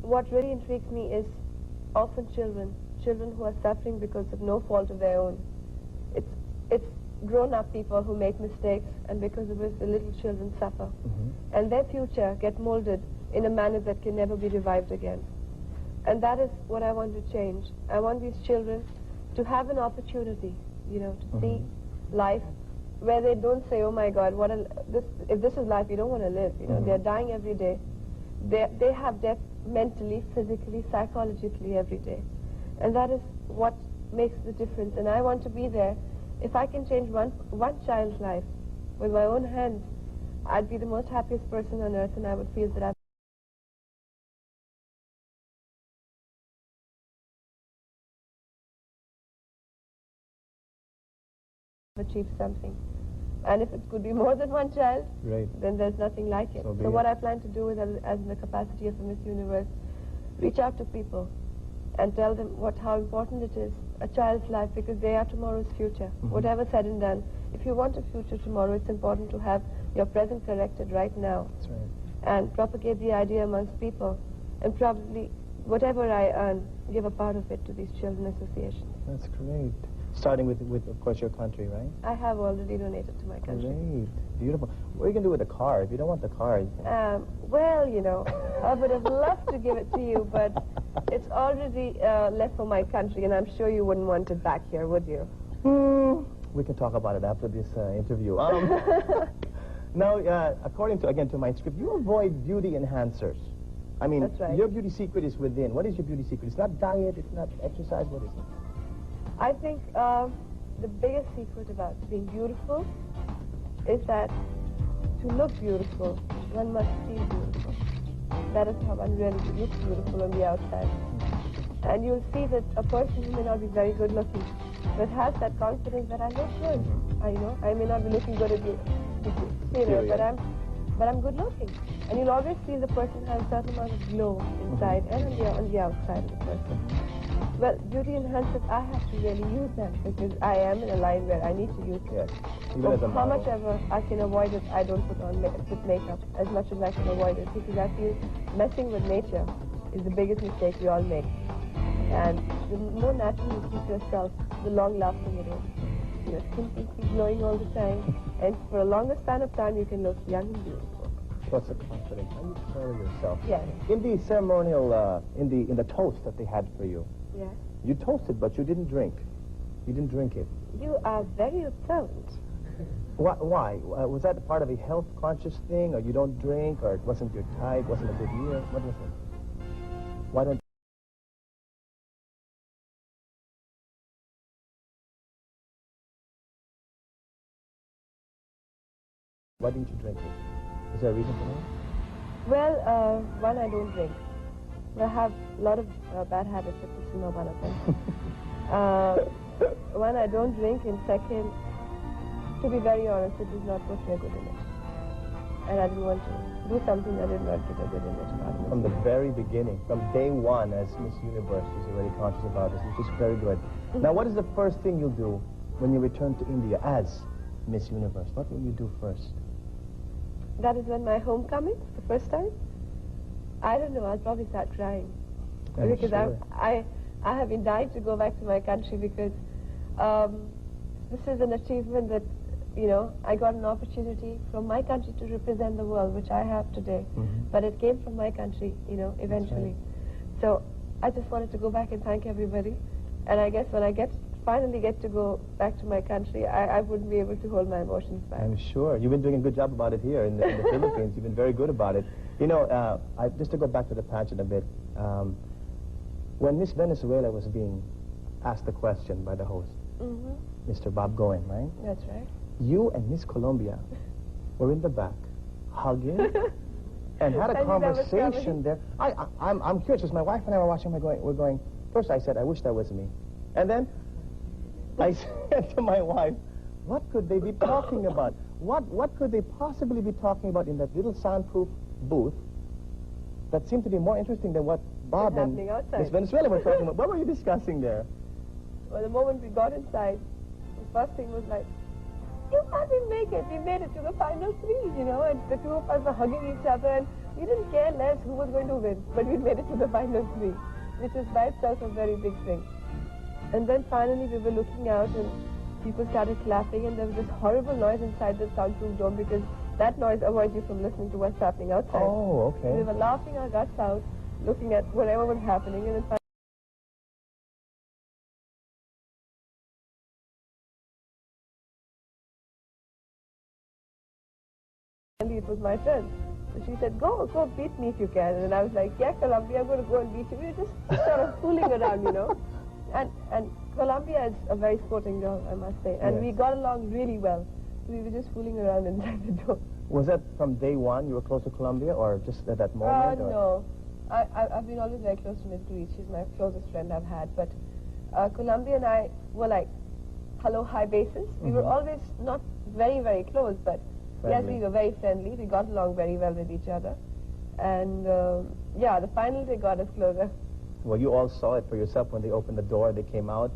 what really intrigues me is orphan children, children who are suffering because of no fault of their own. It's grown-up people who make mistakes, and because of it, the little children suffer. And their future get molded in a manner that can never be revived again. And that is what I want to change. I want these children to have an opportunity, you know, to see life where they don't say, oh my God, if this is life, you don't want to live. You know, they're dying every day. They have death mentally, physically, psychologically every day. And that is what makes the difference. And I want to be there. If I can change one child's life with my own hands, I'd be the most happiest person on earth, and I would feel that I've achieved something. And if it could be more than one child, then there's nothing like it. So what I plan to do is, as in the capacity of a Miss Universe, reach out to people and tell them how important it is, a child's life, because they are tomorrow's future. Whatever said and done, if you want a future tomorrow, it's important to have your present corrected right now. That's right. And propagate the idea amongst people, and probably whatever I earn, give a part of it to these children associations. That's great. Starting with, of course, your country, right? I have already donated to my country. Great. Beautiful. What are you going to do with the car? If you don't want the car, you can... well, you know, I would have loved to give it to you, but it's already left for my country, and I'm sure you wouldn't want it back here, would you? We can talk about it after this interview. Now, according to, again, to my script, you avoid beauty enhancers. I mean, that's right. Your beauty secret is within. What is your beauty secret? It's not diet, it's not exercise, what is it? I think the biggest secret about being beautiful is that to look beautiful, one must feel beautiful. That is how one really looks beautiful on the outside. And you'll see that a person who may not be very good looking, but has that confidence that I look good. I may not be looking good at you, but I'm good looking. And you'll always feel the person has a certain amount of glow inside and on the outside of the person. Well, beauty enhancers, I have to really use them because I am in a line where I need to use it. So how much ever I can avoid it, I don't put makeup as much as I can avoid it, because I feel messing with nature is the biggest mistake we all make. And the more natural you keep yourself, the long lasting it is. Your skin can keep glowing all the time, and for a longer span of time you can look young and beautiful. Plus the confidence. How you carry yourself. Yes. In the ceremonial, in the toast that they had for you, yes, you toasted, but you didn't drink. You didn't drink it. You are very observant. Why? Was that part of a health-conscious thing, or you don't drink, or it wasn't your type, wasn't a good year? What was it? Why don't Why didn't you drink it? Is there a reason for that? Well, one, I don't drink. I have a lot of bad habits, but this is not one of them. One, I don't drink, and second, to be very honest, it does not put me a good image. And I didn't want to do something that did not give a good image about me. From the very beginning, from day one as Miss Universe, she's already conscious about this, which is very good. Now, what is the first thing you'll do when you return to India as Miss Universe? What will you do first? That is when my homecoming, the first time. I don't know, I'll probably start crying. Because sure. I have been dying to go back to my country, because this is an achievement that, you know, I got an opportunity from my country to represent the world, which I have today. But it came from my country, you know, eventually. So I just wanted to go back and thank everybody. And I guess when I finally get to go back to my country, I wouldn't be able to hold my emotions back. I'm sure. You've been doing a good job about it here in the Philippines. You've been very good about it. You know, just to go back to the pageant a bit, when Miss Venezuela was being asked the question by the host, Mr. Bob Goen, right? That's right. You and Miss Colombia were in the back, hugging, and had a conversation there. I'm curious, because my wife and I were watching, we're going, first I said, I wish that was me. And then I said to my wife, what could they be talking about? What could they possibly be talking about in that little soundproof booth that seemed to be more interesting than what Bob and Miss Venezuela were talking about? What were you discussing there? Well, the moment we got inside, the first thing was like, you didn't make it. We made it to the final 3, you know, and the 2 of us were hugging each other, and we didn't care less who was going to win, but we made it to the final 3, which is by itself a very big thing. And then finally we were looking out, and people started clapping, and there was this horrible noise inside the soundproof dome, because that noise avoids you from listening to what's happening outside. Oh, okay. We were laughing our guts out, looking at whatever was happening, and then finally it was my turn. So she said, go beat me if you can. And I was like, yeah, Colombia, I'm going to go and beat you. We were just sort of fooling around, you know. And Colombia is a very sporting girl, I must say. And we got along really well. We were just fooling around inside the door. Was that from day one you were close to Colombia, or just at that moment? No. I've been always very close to Miss Louise. She's my closest friend I've had. But Colombia and I were like hello-hi basis. We were always not very, very close, but yes, we were very friendly. We got along very well with each other. And yeah, the final day got us closer. Well, you all saw it for yourself when they opened the door, they came out.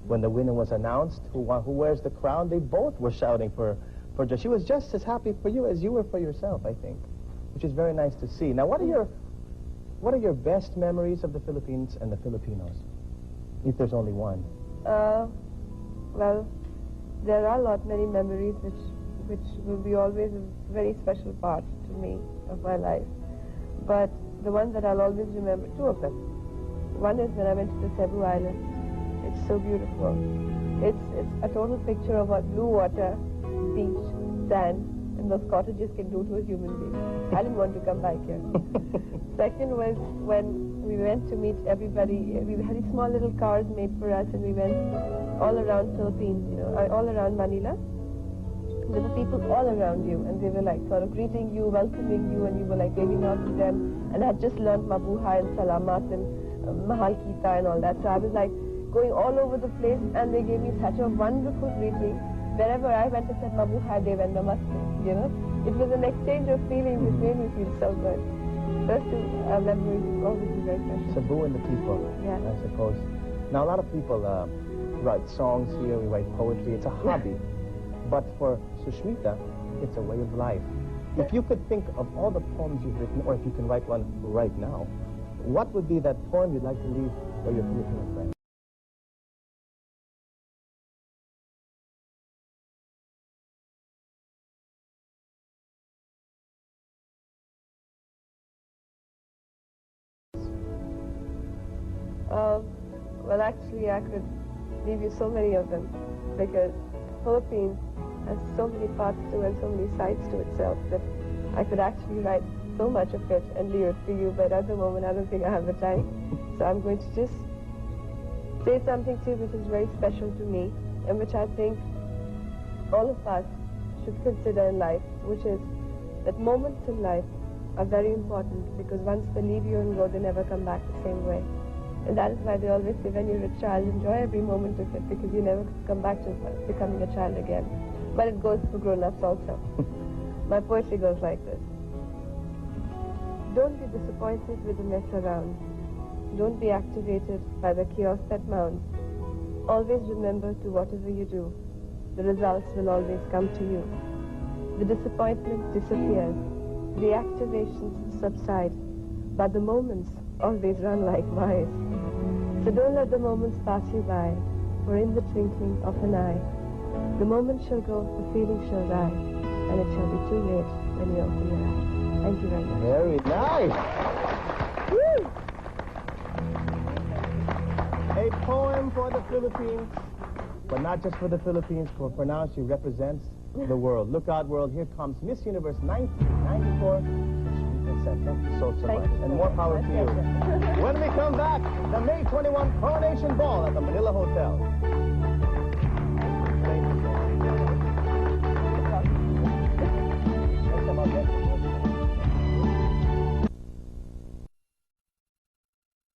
When the winner was announced, who wears the crown, they both were shouting for joy. She was just as happy for you as you were for yourself, I think, which is very nice to see. Now, what are your best memories of the Philippines and the Filipinos, if there's only one? Well, there are many memories which will be always a very special part to me of my life. But the one that I'll always remember, 2 of them. One is when I went to the Cebu Islands. It's so beautiful. It's a total picture of what blue water, beach, sand, and those cottages can do to a human being. I didn't want to come back here. Second was when we went to meet everybody. We had these small little cars made for us, and we went all around Philippines, you know, all around Manila. There were people all around you, and they were like sort of greeting you, welcoming you, and you were like waving out to them. And I had just learned Mabuhay and Salamat and Mahal Kita and all that. So I was like going all over the place, and they gave me such a wonderful greeting. Wherever I went, I said Mabuhay, they went Namaste, you know. It was an exchange of feelings which made me feel so good. Those 2 memories will always be very special. Cebu and the people, I suppose. Now, a lot of people write songs here, we write poetry. It's a hobby. But for Sushmita, it's a way of life. If you could think of all the poems you've written, or if you can write one right now, what would be that poem you'd like to leave for your Filipino friends? Well, actually, I could leave you so many of them, because Philippines has so many parts to it, so many sides to itself, that I could actually write so much of it and leave it for you, but at the moment I don't think I have the time. So I'm going to just say something to you which is very special to me, and which I think all of us should consider in life, which is that moments in life are very important, because once they leave you and go, they never come back the same way. And that is why they always say, when you're a child, enjoy every moment of it, because you never come back to becoming a child again. But it goes for grown-ups also. My poetry goes like this. Don't be disappointed with the mess around. Don't be activated by the chaos that mounts. Always remember to whatever you do, the results will always come to you. The disappointment disappears. The activations subside. But the moments always run like mice. So don't let the moments pass you by, for in the twinkling of an eye, the moment shall go, the feeling shall die, and it shall be too late when you open your eyes. Thank you very much. Very nice. Woo! A poem for the Philippines, but not just for the Philippines, for now she represents the world. Look out, world, here comes Miss Universe 1994. Thank you so much. And more power to you. When we come back, the May 21 Coronation Ball at the Manila Hotel.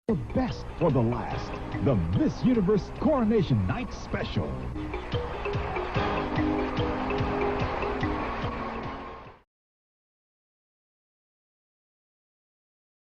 The best for the last. The Miss Universe Coronation Night Special.